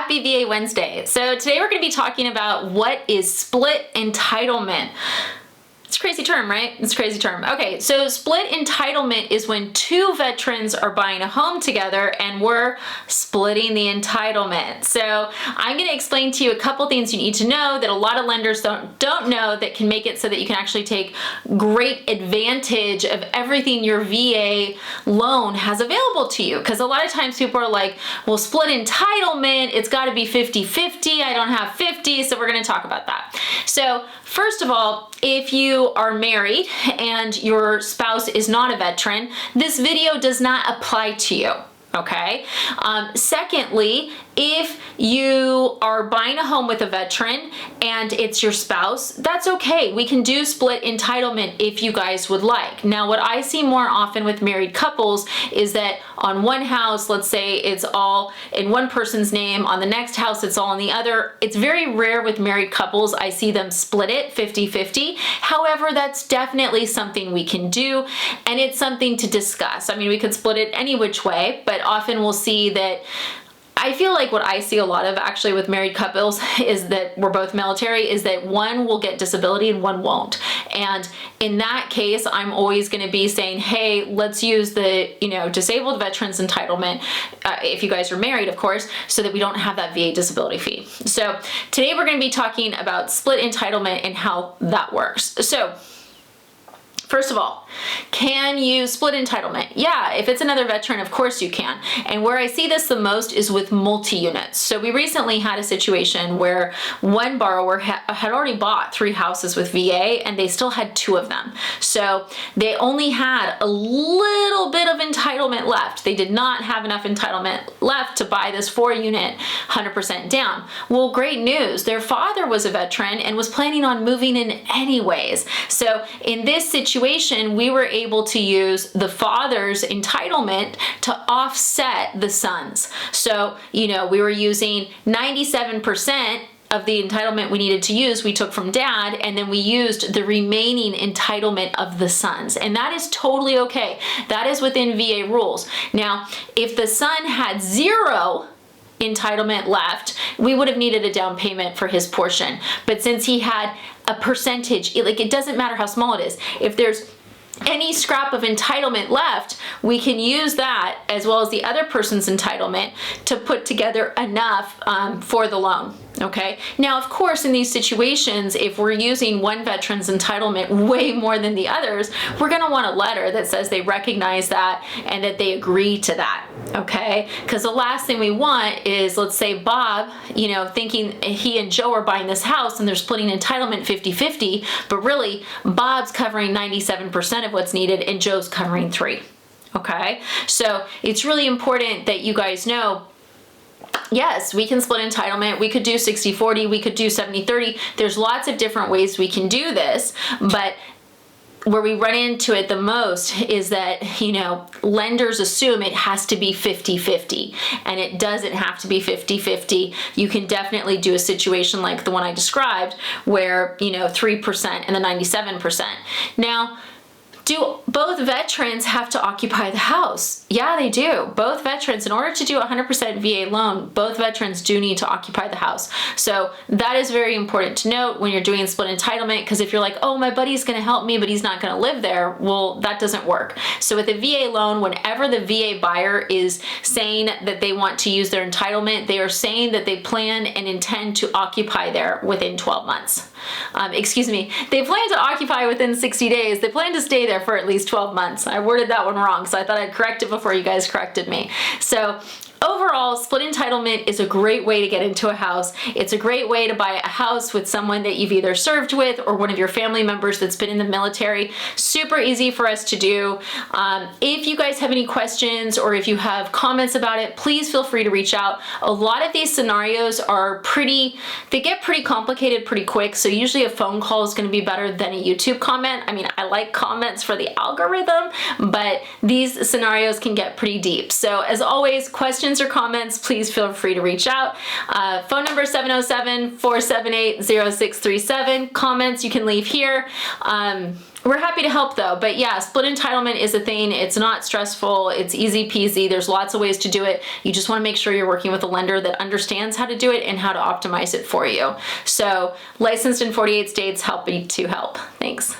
Happy VA Wednesday. So today we're going to be talking about what is split entitlement. It's a crazy term, right? It's a crazy term. Okay, so split entitlement is when two veterans are buying a home together and we're splitting the entitlement. So I'm going to explain to you a couple things you need to know that a lot of lenders don't know that can make it so that you can actually take great advantage of everything your VA loan has available to you. Because a lot of times people are like, well, split entitlement, it's got to be 50-50. I don't have 50, so we're going to talk about that. So first of all, if you are married and your spouse is not a veteran, this video does not apply to you. Okay. Secondly, if you are buying a home with a veteran and it's your spouse, that's okay. We can do split entitlement if you guys would like. Now, what I see more often with married couples is that on one house, let's say it's all in one person's name, on the next house, it's all in the other. It's very rare with married couples. I see them split it 50-50. However, that's definitely something we can do, and it's something to discuss. I mean, we could split it any which way, but often we'll see that I feel like what I see a lot of actually with married couples is that we're both military, is that one will get disability and one won't. And in that case, I'm always going to be saying, hey, let's use the, disabled veterans entitlement, if you guys are married, of course, so that we don't have that VA disability fee. So today we're going to be talking about split entitlement and how that works. So first of all, can you split entitlement? Yeah, if it's another veteran, of course you can. And where I see this the most is with multi-units. So we recently had a situation where one borrower had already bought 3 houses with VA and they still had 2 of them. So they only had a little bit of entitlement left. They did not have enough entitlement left to buy this 4-unit 100% down. Well, great news. Their father was a veteran and was planning on moving in anyways. So in this situation, we were able to use the father's entitlement to offset the son's. So, we were using 97% of the entitlement we needed to use, we took from dad, and then we used the remaining entitlement of the sons. And that is totally okay. That is within VA rules. Now, if the son had 0 entitlement left, we would have needed a down payment for his portion. But since he had a percentage, it doesn't matter how small it is. If there's any scrap of entitlement left, we can use that as well as the other person's entitlement to put together enough for the loan. Okay. Now, of course, in these situations, if we're using one veteran's entitlement way more than the others, we're going to want a letter that says they recognize that and that they agree to that. Okay. Because the last thing we want is, let's say Bob, thinking he and Joe are buying this house and they're splitting entitlement 50-50, but really Bob's covering 97% of what's needed and Joe's covering 3. Okay. So it's really important that you guys know, yes, we can split entitlement. We could do 60-40. We could do 70-30. There's lots of different ways we can do this, but where we run into it the most is that, lenders assume it has to be 50-50, and it doesn't have to be 50-50. You can definitely do a situation like the one I described where, 3% and the 97%. Now, do both veterans have to occupy the house? Yeah, they do. Both veterans, in order to do a 100% VA loan, both veterans do need to occupy the house. So that is very important to note when you're doing split entitlement, because if you're like, oh, my buddy's going to help me, but he's not going to live there, well, that doesn't work. So with a VA loan, whenever the VA buyer is saying that they want to use their entitlement, they are saying that they plan and intend to occupy there within 12 months. They plan to occupy within 60 days. They plan to stay there for at least 12 months. I worded that one wrong, so I thought I'd correct it before you guys corrected me. So overall, split entitlement is a great way to get into a house. It's a great way to buy a house with someone that you've either served with or one of your family members that's been in the military. Super easy for us to do. If you guys have any questions or if you have comments about it, please feel free to reach out. A lot of these scenarios are they get pretty complicated pretty quick, so usually a phone call is going to be better than a YouTube comment. I mean, I like comments for the algorithm, but these scenarios can get pretty deep. So as always, questions or comments, please feel free to reach out. Phone number 707-478-0637. Comments you can leave here. We're happy to help though, but yeah, split entitlement is a thing. It's not stressful. It's easy peasy. There's lots of ways to do it. You just want to make sure you're working with a lender that understands how to do it and how to optimize it for you. So licensed in 48 states, helping to help. Thanks.